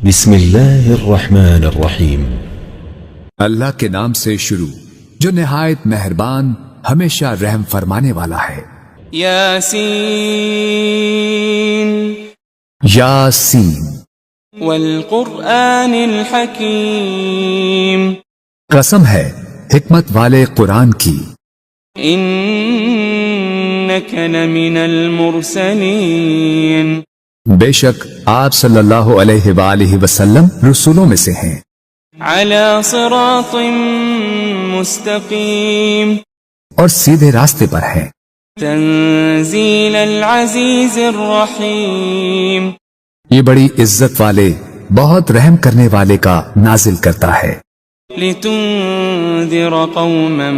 بسم اللہ الرحمن الرحیم۔ اللہ کے نام سے شروع جو نہایت مہربان ہمیشہ رحم فرمانے والا ہے۔ یاسین یاسین والقرآن الحکیم، قسم ہے حکمت والے قرآن کی، انک لمن المرسلین، بے شک آپ صلی اللہ علیہ وآلہ وسلم رسولوں میں سے ہیں، علی صراط مستقیم، اور سیدھے راستے پر ہیں، تنزیل العزیز الرحیم، یہ بڑی عزت والے بہت رحم کرنے والے کا نازل کرتا ہے، لتنذر قوما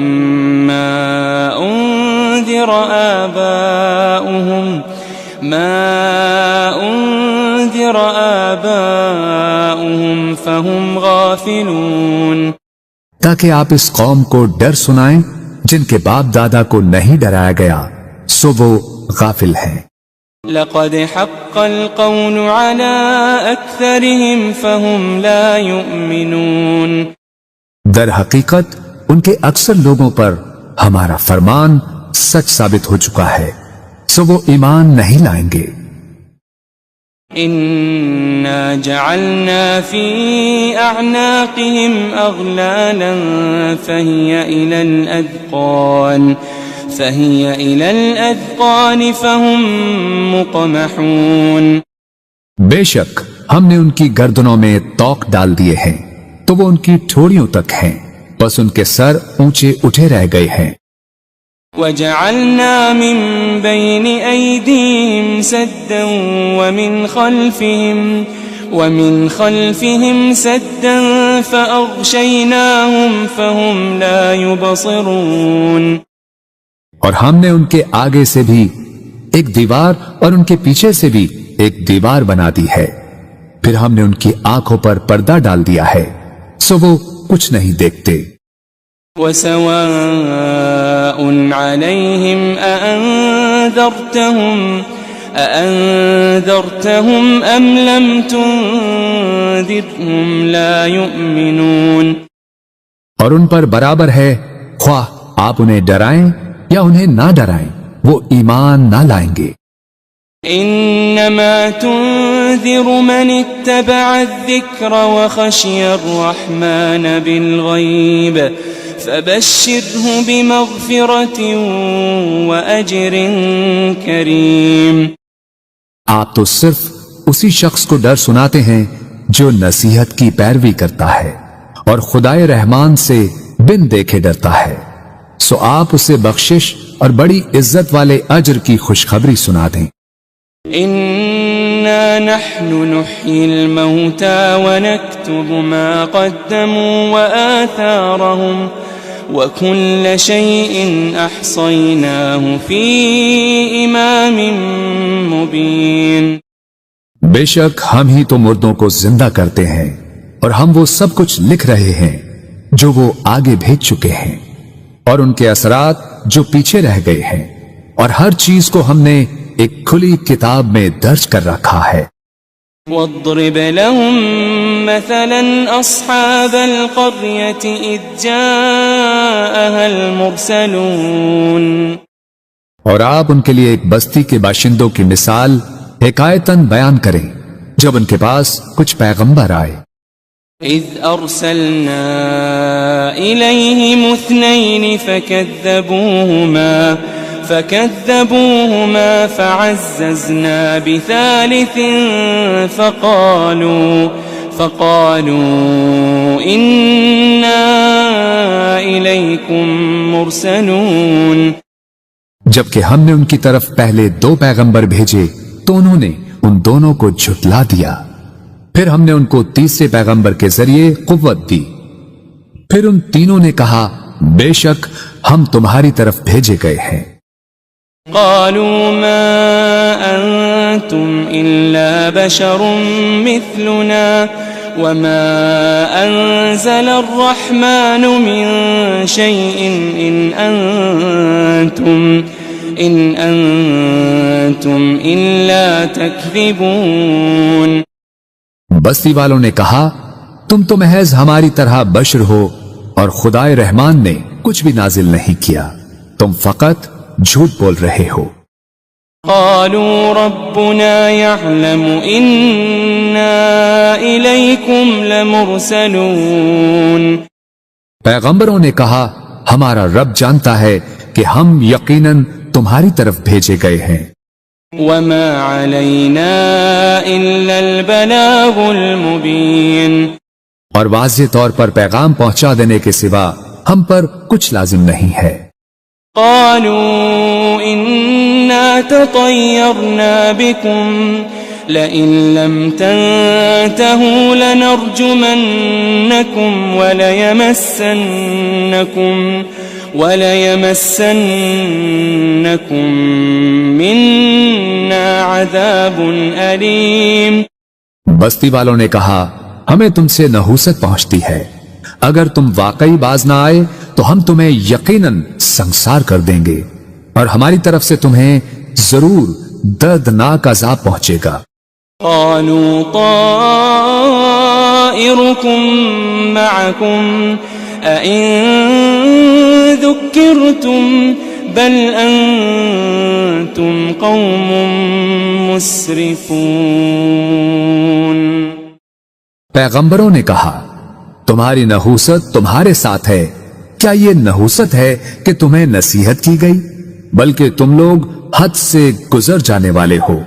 ما انذر آباؤهم فهم غافلون، تاکہ آپ اس قوم کو ڈر سنائیں جن کے باپ دادا کو نہیں ڈرایا گیا سو وہ غافل ہیں۔ لقد حق القول على اکثرهم فهم لا يؤمنون، در حقیقت ان کے اکثر لوگوں پر ہمارا فرمان سچ ثابت ہو چکا ہے سو وہ ایمان نہیں لائیں گے۔ انا جعلنا في اعناقهم اغلالا فهي الى الاذقان فهم مقمحون، بے شک ہم نے ان کی گردنوں میں توق ڈال دیے ہیں تو وہ ان کی ٹھوڑیوں تک ہیں، بس ان کے سر اونچے اٹھے رہ گئے ہیں۔ وجعلنا من بين أيديهم سدا ومن خلفهم سدا فأغشيناهم فهم لا يبصرون، اور ہم نے ان کے آگے سے بھی ایک دیوار اور ان کے پیچھے سے بھی ایک دیوار بنا دی ہے، پھر ہم نے ان کی آنکھوں پر پردہ ڈال دیا ہے سو وہ کچھ نہیں دیکھتے۔ وسواء عليهم أأنذرتهم أم لم تنذرهم لا يؤمنون، اور ان پر برابر ہے خواہ آپ انہیں ڈرائیں یا انہیں نہ ڈرائیں وہ ایمان نہ لائیں گے۔ انما تنذر من اتبع الذکر وخشی الرحمن بالغیب فبشره بمغفرة وأجر کریم، آپ تو صرف اسی شخص کو ڈر سناتے ہیں جو نصیحت کی پیروی کرتا ہے اور خدائے رحمان سے بن دیکھے ڈرتا ہے، سو آپ اسے بخشش اور بڑی عزت والے اجر کی خوشخبری سنا دیں۔ إنا نحن نحيي الموتى ونكتب ما قدموا وآثارهم وكل شيء أحصيناه في إمام مبين، بے شک ہم ہی تو مردوں کو زندہ کرتے ہیں اور ہم وہ سب کچھ لکھ رہے ہیں جو وہ آگے بھیج چکے ہیں اور ان کے اثرات جو پیچھے رہ گئے ہیں، اور ہر چیز کو ہم نے ایک کھلی کتاب میں درج کر رکھا ہے۔ واضرب لهم مثلا أصحاب القرية إذ جاءها المرسلون، اور آپ ان کے لیے ایک بستی کے باشندوں کی مثال حکایتاً بیان کریں جب ان کے پاس کچھ پیغمبر آئے۔ إذ أرسلنا إليهم اثنين فكذبوهما فعززنا بثالث فقالوا إنا إليكم مرسلون، جبکہ ہم نے ان کی طرف پہلے 2 پیغمبر بھیجے تو انہوں نے ان دونوں کو جھٹلا دیا، پھر ہم نے ان کو تیسرے پیغمبر کے ذریعے قوت دی، پھر ان تینوں نے کہا بے شک ہم تمہاری طرف بھیجے گئے ہیں۔ قالوا ما أنتم إلا بشر مثلنا وما أنزل الرحمن من شيء إن أنتم إلا تكذبون، بستی والوں نے کہا تم تو محض ہماری طرح بشر ہو اور خدائے رحمان نے کچھ بھی نازل نہیں کیا، تم فقط جھوٹ بول رہے ہو۔ قالوا ربنا يعلم إنا إليكم لمرسلون۔ پیغمبروں نے کہا ہمارا رب جانتا ہے کہ ہم یقیناً تمہاری طرف بھیجے گئے ہیں۔ وما علينا إلا البلاغ المبين۔ اور واضح طور پر پیغام پہنچا دینے کے سوا ہم پر کچھ لازم نہیں ہے۔ قالوا إنا تطيرنا بكم لئن لم تنتهوا لنرجمنكم وليمسنكم منا عذاب أليم۔ بستی والوں نے کہا ہمیں تم سے نحوست پہنچتی ہے، اگر تم واقعی باز نہ آئے تو ہم تمہیں یقیناً سنسار کر دیں گے اور ہماری طرف سے تمہیں ضرور دردناک عذاب پہنچے گا۔ قالوا طائركم معكم أئن ذكرتم بل أنتم قوم مسرفون۔ پیغمبروں نے کہا تمہاری نحوست تمہارے ساتھ ہے، کیا یہ نحوست ہے کہ تمہیں نصیحت کی گئی؟ بلکہ تم لوگ حد سے گزر جانے والے ہو۔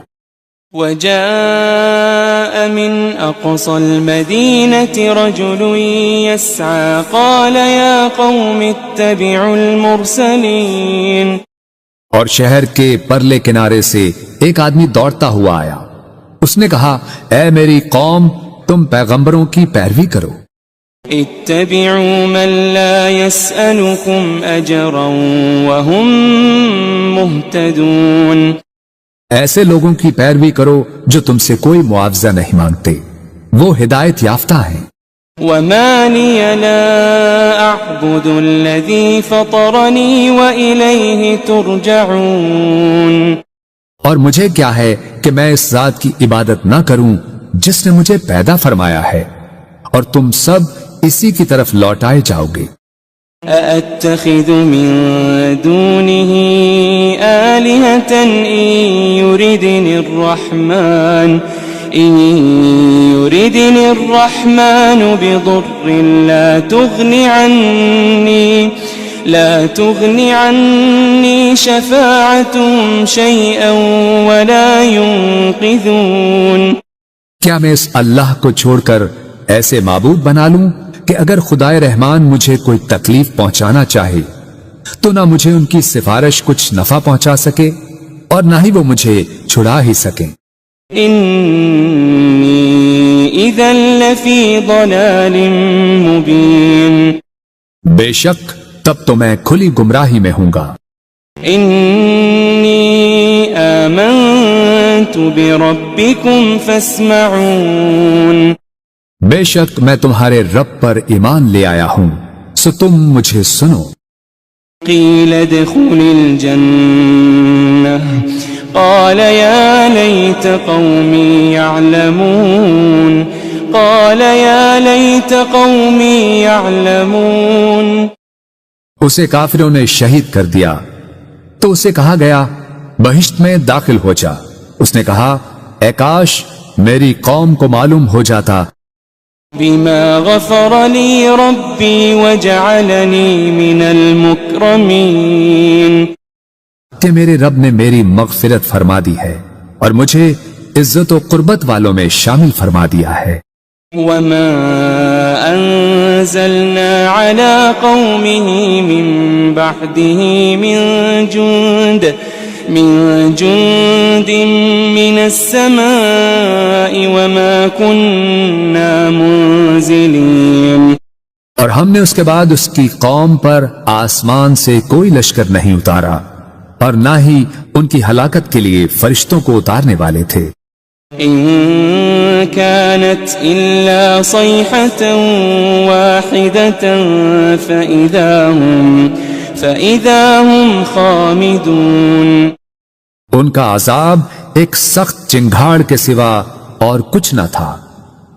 وجاء من أقصى المدينة رجل يسعى قال يا قوم اتبعوا المرسلين۔ اور شہر کے پرلے کنارے سے ایک آدمی دوڑتا ہوا آیا، اس نے کہا اے میری قوم تم پیغمبروں کی پیروی کرو۔ اتبعوا من لا يسألكم أجرا وهم مهتدون۔ ایسے لوگوں کی پیروی کرو جو تم سے کوئی معاوضہ نہیں مانگتے، وہ ہدایت یافتہ ہیں۔ وما لي لا أعبد الذي فطرني وإليه ترجعون۔ اور مجھے کیا ہے کہ میں اس ذات کی عبادت نہ کروں جس نے مجھے پیدا فرمایا ہے، اور تم سب اسی کی طرف لوٹائے جاؤ گے۔ أأتخذ من دونه آلهة إن يردني الرحمن بضر لا تغني عني شفاعتهم شيئا ولا ينقذون۔ کیا میں اس اللہ کو چھوڑ کر ایسے معبود بنا لوں کہ اگر خدائے رحمان مجھے کوئی تکلیف پہنچانا چاہے تو نہ مجھے ان کی سفارش کچھ نفع پہنچا سکے اور نہ ہی وہ مجھے چھڑا ہی سکیں۔ انی اذا لفی ضلال مبین۔ بے شک تب تو میں کھلی گمراہی میں ہوں گا۔ انی آمنت بربکم فاسمعون۔ بے شک میں تمہارے رب پر ایمان لے آیا ہوں، سو تم مجھے سنو۔ قیل ادخل الجنہ قال یا لیت قومی یعلمون۔ قال یا لیت قومی یعلمون۔ اسے کافروں نے شہید کر دیا تو اسے کہا گیا بہشت میں داخل ہو جا۔ اس نے کہا اے کاش میری قوم کو معلوم ہو جاتا بما غفر لی ربی وجعلنی من المکرمین، کہ میرے رب نے میری مغفرت فرما دی ہے اور مجھے عزت و قربت والوں میں شامل فرما دیا ہے۔ وما انزلنا على قومه من بعده من جند من السماء وما كنا منزلين۔ اور ہم نے اس کے بعد اس کی قوم پر آسمان سے کوئی لشکر نہیں اتارا اور نہ ہی ان کی ہلاکت کے لیے فرشتوں کو اتارنے والے تھے۔ إن كانت إلا صيحة واحدة فإذا هم خامدون۔ ان کا عذاب ایک سخت چنگھاڑ کے سوا اور کچھ نہ تھا،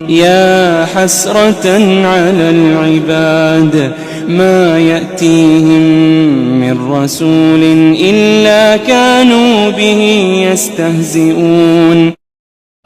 يا حسرة على العباد ما يأتيهم من رسول إلا كانوا به يستهزئون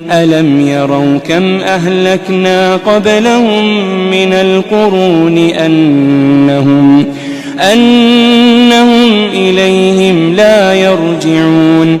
ألم يروا كم أهلكنا قبلهم من القرون أنهم إليهم لا يرجعون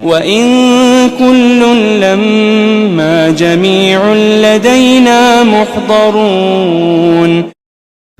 وَإِن كُلٌّ لَّمَّا جَمِيعٌ لَّدَيْنَا مُحْضَرُونَ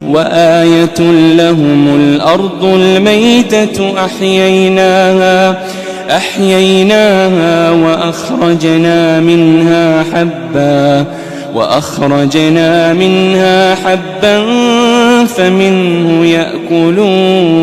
وَآيَةٌ لَّهُمُ الْأَرْضُ الْمَيْتَةُ أَحْيَيْنَاهَا وَأَخْرَجْنَا مِنْهَا حَبًّا فَمِنْهُ يَأْكُلُونَ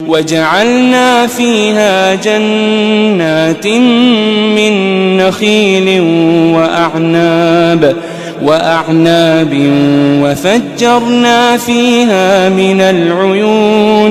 وَجَعَلْنَا فِيهَا جَنَّاتٍ مِّن نَّخِيلٍ وَأَعْنَابٍ وَفَجَّرْنَا فِيهَا مِنَ الْعُيُونِ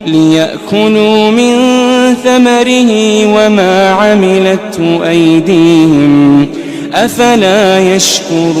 لِيَأْكُلُوا مِن ثَمَرِهِ وَمَا عَمِلَتْهُ أَيْدِيهِمْ أَفَلَا يَشْكُرُونَ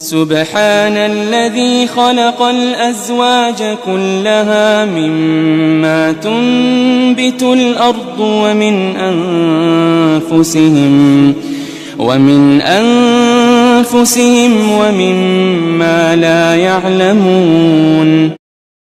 سبحان الذي خلق الأزواج كلها مما تنبت الأرض ومن أنفسهم ومما لا يعلمون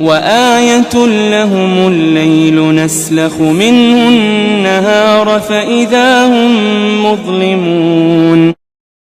وَآيَةٌ لَّهُمُ اللَّيْلُ نَسْلَخُ مِنْهُ النَّهَارَ فَإِذَا هُمْ مُظْلِمُونَ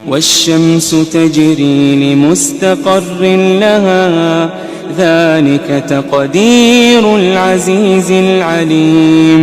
وَالشَّمْسُ تَجْرِي لِمُسْتَقَرٍّ لَّهَا ذَلِكَ تَقْدِيرُ الْعَزِيزِ الْعَلِيمِ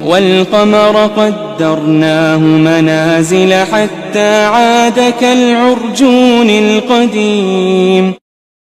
وَالْقَمَرَ قَدَّرْنَاهُ مَنَازِلَ حَتَّى عَادَ كَالْعُرْجُونِ الْقَدِيمِ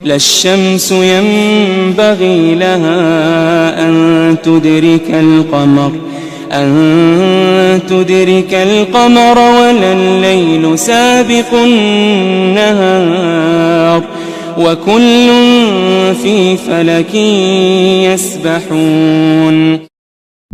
لا الشمس ينبغي لها أن تدرك القمر ولا الليل سابق النهار وكل في فلك يسبحون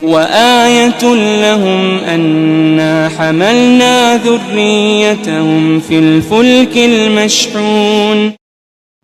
وَآيَةٌ لَّهُمْ أَنَّا حَمَلْنَا ذُرِّيَّتَهُمْ فِي الْفُلْكِ الْمَشْحُونِ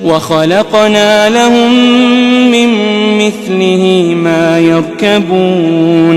وَخَلَقْنَا لَهُم مِّن مِّثْلِهِ مَا يَرْكَبُونَ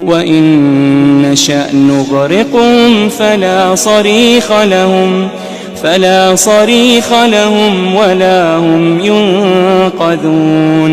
وَإِن نَّشَأْ نُغْرِقْهُمْ فَلَا صَرِيخَ لَهُمْ وَلَا هُمْ يُنقَذُونَ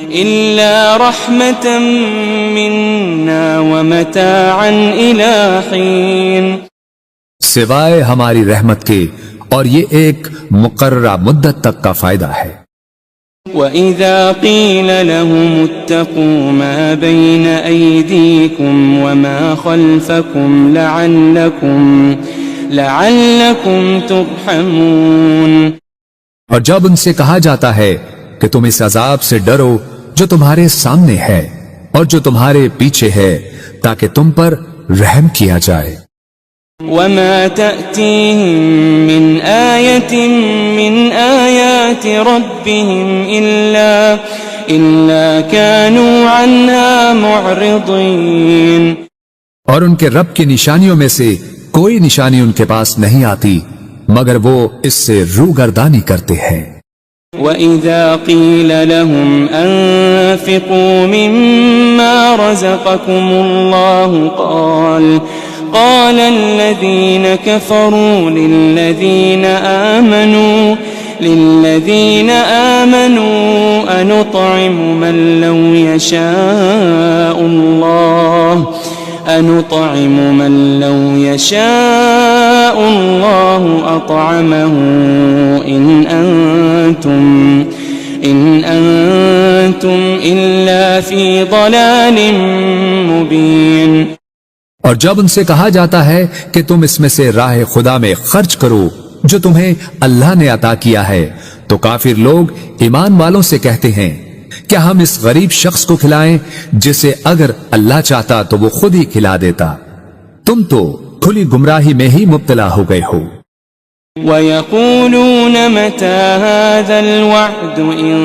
إلا رحمة منا ومتاعا إلى حين سوائے ہماری رحمت کے، اور یہ ایک مقررہ مدت تک کا فائدہ ہے۔ وَإِذَا قِيلَ لَهُمُ اتَّقُوا مَا بَيْنَ أَيْدِيكُمْ وَمَا خَلْفَكُمْ لَعَلَّكُمْ تُرْحَمُونَ، اور جب ان سے کہا جاتا ہے کہ تم اس عذاب سے ڈرو جو تمہارے سامنے ہے اور جو تمہارے پیچھے ہے، تاکہ تم پر رحم کیا جائے۔ وَمَا تَأْتِيهِم مِّنْ آيَةٍ مِّنْ آيَاتِ رَبِّهِمْ إِلَّا كَانُوا عَنْهَا مُعْرِضِينَ، اور ان کے رب کی نشانیوں میں سے کوئی نشانی ان کے پاس نہیں آتی مگر وہ اس سے روگردانی کرتے ہیں۔ وَإِذَا قِيلَ لَهُمْ أَنفِقُوا مِمَّا رَزَقَكُمُ اللَّهُ قال الذين كفروا للذين آمنوا أنطعم من لو يشاء الله أطعمه إن أنتم إلا في ضلال مبين۔ اور جب ان سے کہا جاتا ہے کہ تم اس میں سے راہ خدا میں خرچ کرو جو تمہیں اللہ نے عطا کیا ہے، تو کافر لوگ ایمان والوں سے کہتے ہیں کیا ہم اس غریب شخص کو کھلائیں جسے اگر اللہ چاہتا تو وہ خود ہی کھلا دیتا، تم تو کھلی گمراہی میں ہی مبتلا ہو گئے ہو۔ وَيَقُولُونَ مَتَى هَذَا الْوَعْدُ إِن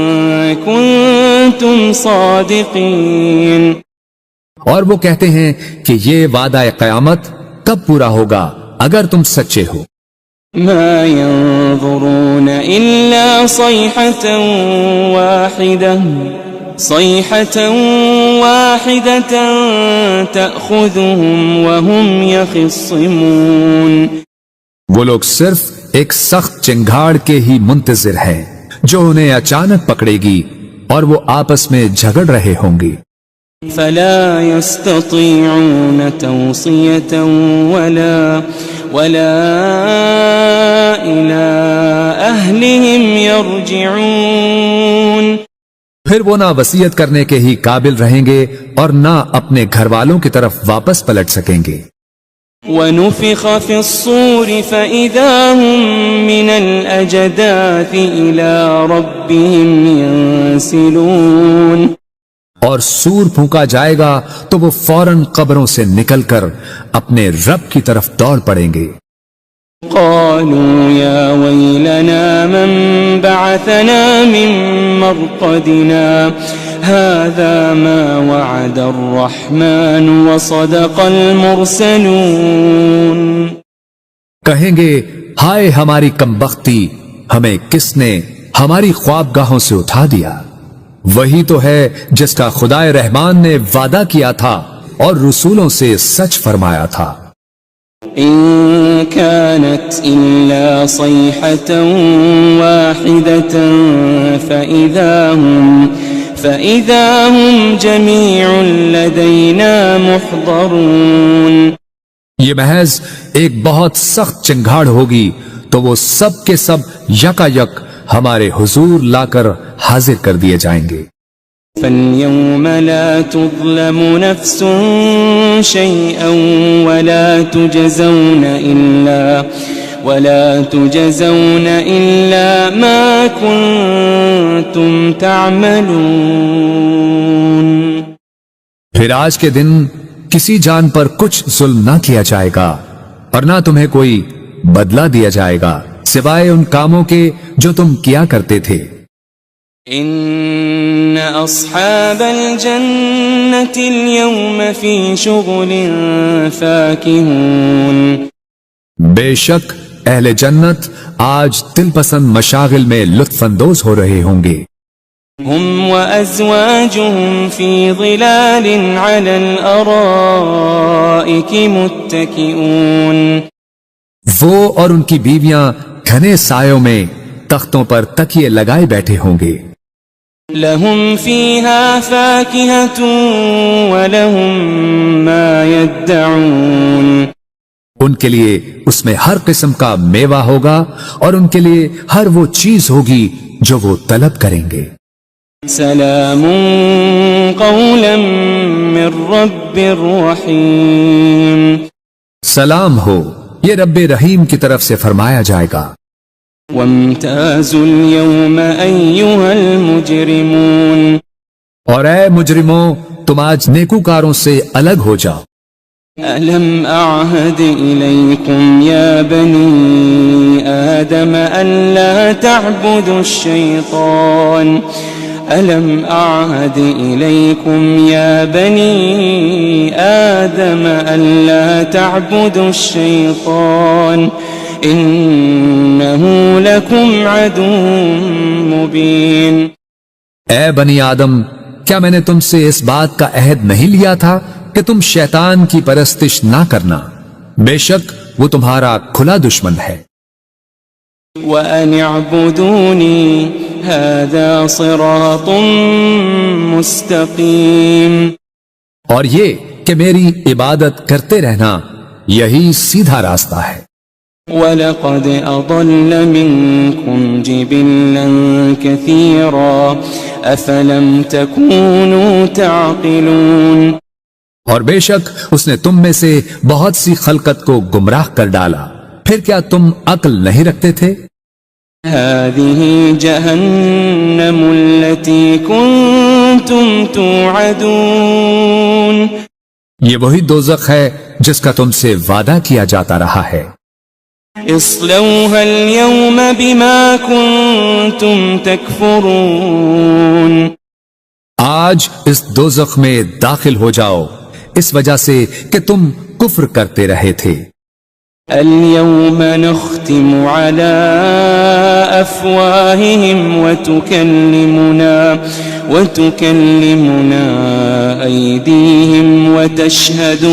كُنتُمْ صَادِقِينَ، اور وہ کہتے ہیں کہ یہ وعدہ قیامت کب پورا ہوگا اگر تم سچے ہو۔ ما ينظرون إلا صيحة واحدة تأخذهم وهم يخصمون، وہ لوگ صرف ایک سخت چنگھاڑ کے ہی منتظر ہیں جو انہیں اچانک پکڑے گی اور وہ آپس میں جھگڑ رہے ہوں گے۔ فلا يستطيعون توصية ولا إلى أهلهم يرجعون، پھر وہ نہ وصیت کرنے کے ہی قابل رہیں گے اور نہ اپنے گھر والوں کی طرف واپس پلٹ سکیں گے۔ ونفخ في الصور فإذا هم من الأجداث إلى ربهم ينسلون، اور سور پھونکا جائے گا تو وہ فوراً قبروں سے نکل کر اپنے رب کی طرف دوڑ پڑیں گے۔ قالوا يا ويلنا من بعثنا من مرقدنا هذا ما وعد الرحمن وصدق المرسلون، کہیں گے ہائے ہماری کمبختی، ہمیں کس نے ہماری خوابگاہوں سے اٹھا دیا، وہی تو ہے جس کا خدا رحمان نے وعدہ کیا تھا اور رسولوں سے سچ فرمایا تھا۔ إن كانت إلا صيحة واحدة فإذا هم جميع لدينا محضرون، یہ محض ایک بہت سخت چنگھاڑ ہوگی تو وہ سب کے سب یکا یک ہمارے حضور لا کر حاضر کر دیے جائیں گے۔ فَالْيَوْمَ لَا تُظْلَمُ نَفْسٌ شَيْئًا وَلَا تُجَزَوْنَ إِلَّا مَا كُنتُمْ تَعْمَلُونَ، پھر آج کے دن کسی جان پر کچھ ظلم نہ کیا جائے گا اور نہ تمہیں کوئی بدلہ دیا جائے گا سوائے ان کاموں کے جو تم کیا کرتے تھے۔ ان اصحاب الجنة اليوم في شغل فاكهون، بے شک اہل جنت آج دل پسند مشاغل میں لطف اندوز ہو رہے ہوں گے۔ هم وازواجهم في ظلال على الارائك متكئون، وہ اور ان کی بیویاں گھنے سایوں میں تختوں پر تکیے لگائے بیٹھے ہوں گے۔ لهم فيها فاكهة ولهم ما يدعون ان کے لیے اس میں ہر قسم کا میوہ ہوگا اور ان کے لیے ہر وہ چیز ہوگی جو وہ طلب کریں گے. سلام قولا من رب رحیم. سلام ہو، یہ رب رحیم کی طرف سے فرمایا جائے گا. وامتازوا اليوم أيها المجرمون. اور اے مجرموں، تم آج نیکوکاروں سے الگ ہو جاؤ. ألم أعهد إليكم يا بني آدم ألا تعبدوا الشيطان. ألم أعهد إليكم يا بني آدم ألا تعبدوا الشيطان إنه لكم عدو مبين. اے بنی آدم، کیا میں نے تم سے اس بات کا عہد نہیں لیا تھا کہ تم شیطان کی پرستش نہ کرنا؟ بے شک وہ تمہارا کھلا دشمن ہے. وَأَنِ اعْبُدُونِي هَذَا صِرَاطٌ مُسْتَقِيمٌ. اور یہ کہ میری عبادت کرتے رہنا یہی سیدھا راستہ ہے. وَلَقَدْ أَضَلَّ مِنْكُمْ جِبِلًّا كَثِيرًا أَفَلَمْ تَكُونُوا تَعْقِلُونَ. اور بے شک اس نے تم میں سے بہت سی خلقت کو گمراہ کر ڈالا، پھر کیا تم عقل نہیں رکھتے تھے؟ هذه جهنم التي كنتم توعدون. یہ وہی دوزخ ہے جس کا تم سے وعدہ کیا جاتا رہا ہے. اصلوها اليوم بما كنتم تكفرون. آج اس دوزخ میں داخل ہو جاؤ اس وجہ سے کہ تم کفر کرتے رہے تھے. اليوم نختم على أفواههم وتكلمنا أيديهم وتشهد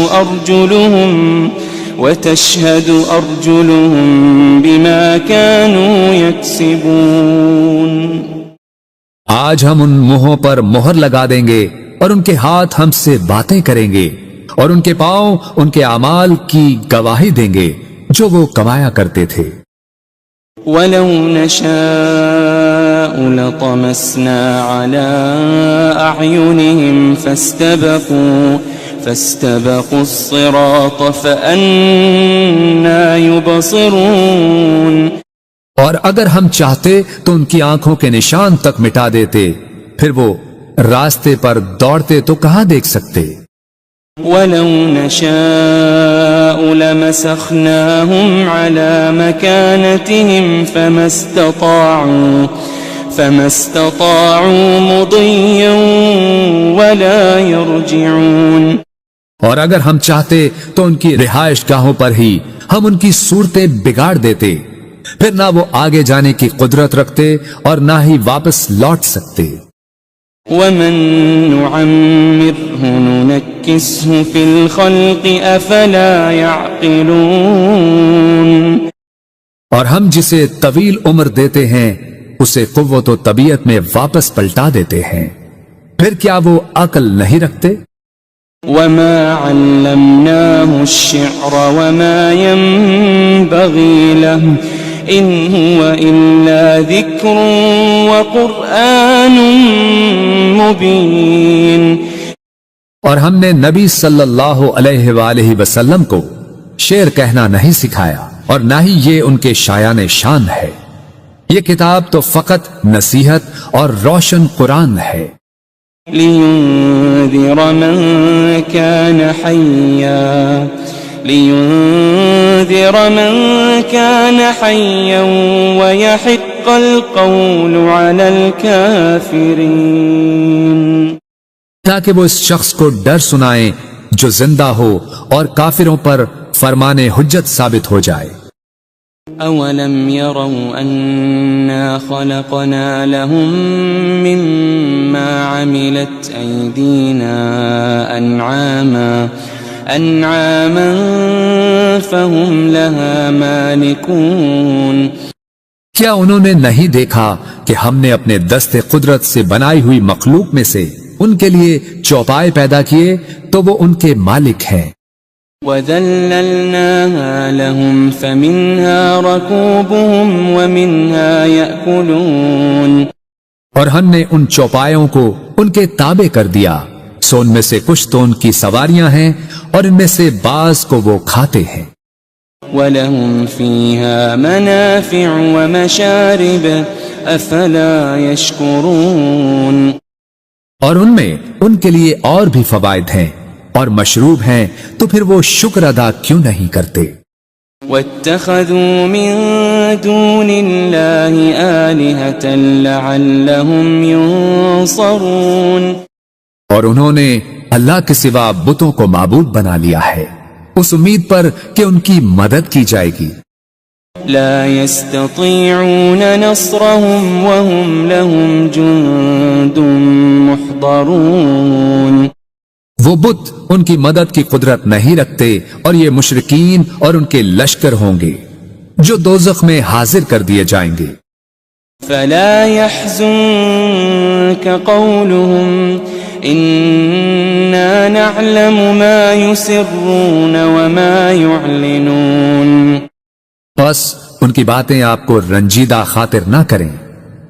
أرجلهم بما كانوا يكسبون. آج ہم ان منہوں پر مہر لگا دیں گے اور ان کے ہاتھ ہم سے باتیں کریں گے اور ان کے پاؤں ان کے اعمال کی گواہی دیں گے جو وہ کمایا کرتے تھے. وَلَوْ نَشَاءُ لَطَمَسْنَا عَلَىٰ أَعْيُنِهِمْ فَاسْتَبَقُوا الصِّرَاطَ فَأَنَّىٰ يُبْصِرُونَ. اور اگر ہم چاہتے تو ان کی آنکھوں کے نشان تک مٹا دیتے، پھر وہ راستے پر دوڑتے تو کہاں دیکھ سکتے. وَلَوْ نَشَاءُ لَمَسَخْنَاهُمْ عَلَىٰ مَكَانَتِهِمْ فَمَا اسْتَطَاعُوا مُضِيًّا وَلَا يَرْجِعُونَ. اور اگر ہم چاہتے تو ان کی رہائش گاہوں پر ہی ہم ان کی صورتیں بگاڑ دیتے، پھر نہ وہ آگے جانے کی قدرت رکھتے اور نہ ہی واپس لوٹ سکتے. وَمَن نُعَمِّرْهُ نُنَكِّسْهُ فِي الْخَلْقِ أَفَلَا يَعْقِلُونَ. اور ہم جسے طویل عمر دیتے ہیں اسے قوت و طبیعت میں واپس پلٹا دیتے ہیں، پھر کیا وہ عقل نہیں رکھتے؟ وَمَا عَلَّمْنَاهُ الشِّعْرَ وَمَا يَنبَغِي لَهُ إِنْ هُوَ إِلَّا ذِكْرٌ وَقُرْآنٌ مُبِينٌ. اور ہم نے نبی صلی اللہ علیہ وآلہ وسلم کو شعر کہنا نہیں سکھایا اور نہ ہی یہ ان کے شایان شان ہے. یہ کتاب تو فقط نصیحت اور روشن قرآن ہے. لِيُنذِرَ مَن كَانَ حَيًّا وَيَحِقَّ الْقَوْلُ عَلَى الْكَافِرِينَ. تاکہ وہ اس شخص کو ڈر سنائیں جو زندہ ہو اور کافروں پر فرمان حجت ثابت ہو جائے. أَوَلَمْ يَرَوْا أَنَّا خَلَقْنَا لَهُم مِّمَّا عَمِلَتْ أَيْدِينَا أَنْعَامًا فَهُمْ لَهَا مَالِكُونَ. کیا انہوں نے نہیں دیکھا کہ ہم نے اپنے دستے قدرت سے بنائی ہوئی مخلوق میں سے ان کے لیے چوپائے پیدا کیے تو وہ ان کے مالک ہیں۔ وَذَلَّلْنَاهَا لَهُمْ فَمِنْهَا رَكُوبُهُمْ وَمِنْهَا يَأْكُلُونَ، اور ہم نے ان چوپایوں کو ان کے تابع کر دیا، سو ان میں سے کچھ تو ان کی سواریاں ہیں اور ان میں سے بعض کو وہ کھاتے ہیں۔ وَلَهُمْ فِيهَا مَنَافِعُ وَمَشَارِبُ أَفَلَا يَشْكُرُونَ، اور ان میں ان کے لیے اور بھی فوائد ہیں اور مشروب ہیں، تو پھر وہ شکر ادا کیوں نہیں کرتے؟ وَاتَّخَذُوا مِن دُونِ اللَّهِ آلِهَةً لَعَلَّهُمْ يُنصَرُونَ، اور انہوں نے اللہ کے سوا بتوں کو معبود بنا لیا ہے اس امید پر کہ ان کی مدد کی جائے گی۔ لا يستطيعون نصرهم وهم لهم جند محضرون، وہ بت ان کی مدد کی قدرت نہیں رکھتے اور یہ مشرکین اور ان کے لشکر ہوں گے جو دوزخ میں حاضر کر دیے جائیں گے۔ فلا يحزنك قولهم إنا نعلم ما يسرون وما يعلنون، بس ان کی باتیں آپ کو رنجیدہ خاطر نہ کریں،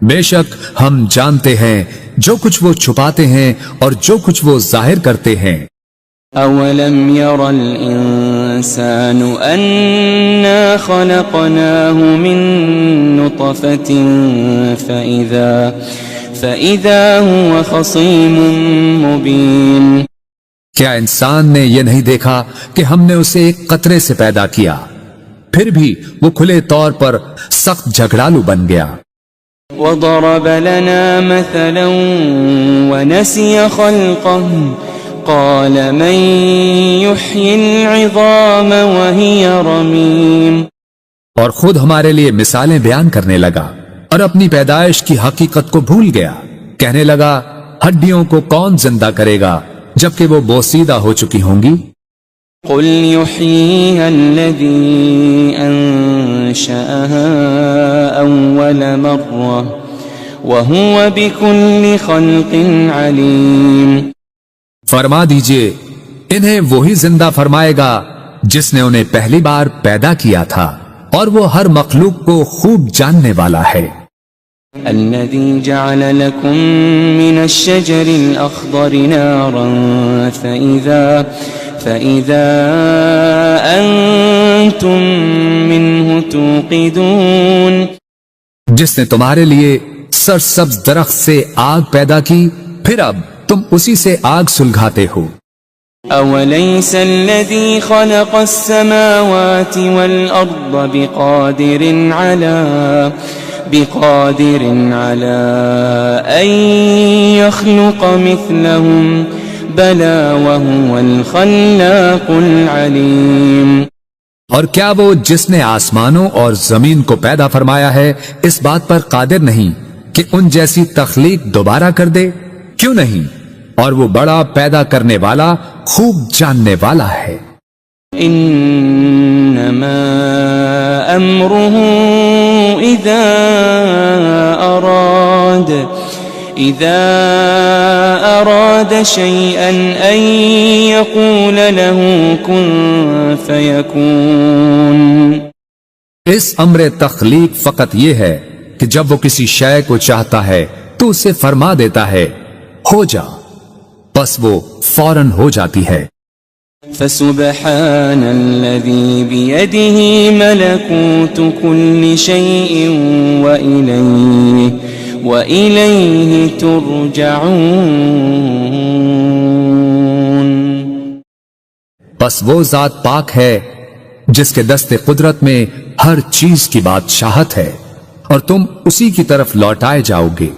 بے شک ہم جانتے ہیں جو کچھ وہ چھپاتے ہیں اور جو کچھ وہ ظاہر کرتے ہیں۔ أولم ير الإنسان أنا خلقناه من نطفة فإذا هو خصيم مبين، کیا انسان نے یہ نہیں دیکھا کہ ہم نے اسے ایک قطرے سے پیدا کیا، پھر بھی وہ کھلے طور پر سخت جھگڑالو بن گیا۔ وضرب لنا مثلا ونسي خلقه قال من يحيي العظام وهي رميم، اور خود ہمارے لیے مثالیں بیان کرنے لگا اور اپنی پیدائش کی حقیقت کو بھول گیا، کہنے لگا ہڈیوں کو کون زندہ کرے گا جبکہ وہ بوسیدہ ہو چکی ہوں گی۔ قل يحييها الذي أنشأها أول مرة وهو بكل خلق عليم، فرما دیجئے انہیں وہی زندہ فرمائے گا جس نے انہیں پہلی بار پیدا کیا تھا اور وہ ہر مخلوق کو خوب جاننے والا ہے۔ الذي جعل لكم من الشجر الأخضر نارا فإذا أنتم منه توقدون، جس نے تمہارے لیے سرسبز درخت سے آگ پیدا کی پھر اب تم اسی سے آگ سلگھاتے ہو۔ أوليس الذي خلق السماوات والأرض بقادر على أن يخلق مثلهم بلى وهو الخلاق العليم، اور کیا وہ جس نے آسمانوں اور زمین کو پیدا فرمایا ہے اس بات پر قادر نہیں کہ ان جیسی تخلیق دوبارہ کر دے؟ کیوں نہیں، اور وہ بڑا پیدا کرنے والا خوب جاننے والا ہے۔ انما امره اذا اراد شيئا ان يقول له كن فيكون، اس امر تخلیق فقط یہ ہے کہ جب وہ کسی شے کو چاہتا ہے تو اسے فرما دیتا ہے ہو جا، بس وہ فوراً ہو جاتی ہے۔ فسبحان الذي بيده ملكوت كل شيء وإليه ترجعون، بس وہ ذات پاک ہے جس کے دست قدرت میں ہر چیز کی بادشاہت ہے اور تم اسی کی طرف لوٹائے جاؤ گے۔